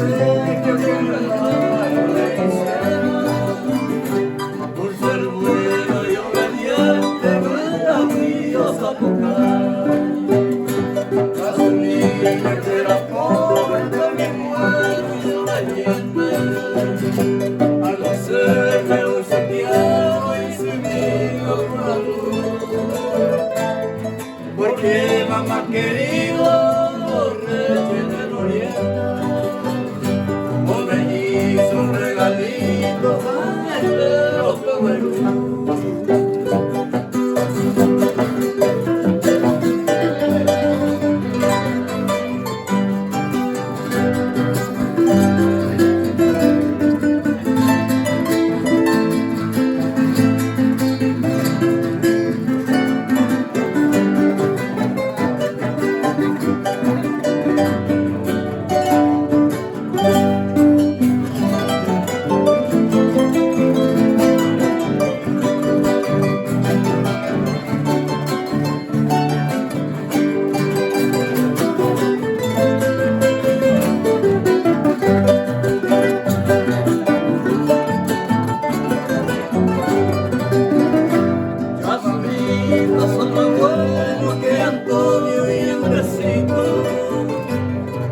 obsequio que en el barrio le hicieron, por ser bueno y obediente con la briosa mujer. A su niña que era pobre también bueno y obediente, al hacerme un sitiado y seguido con la luz, porque mamá querido Reyes del Oriente, como me hizo un regalito de los Perú. Son más buenos que Antonio y Andresito,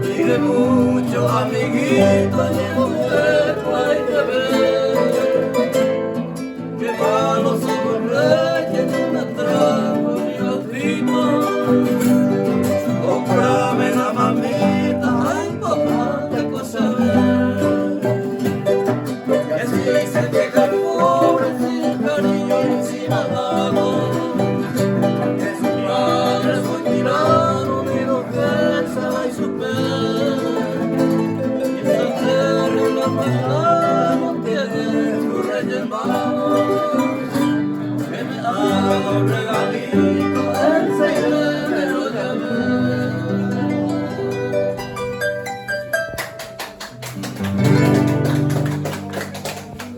y de muchos amiguitos llevo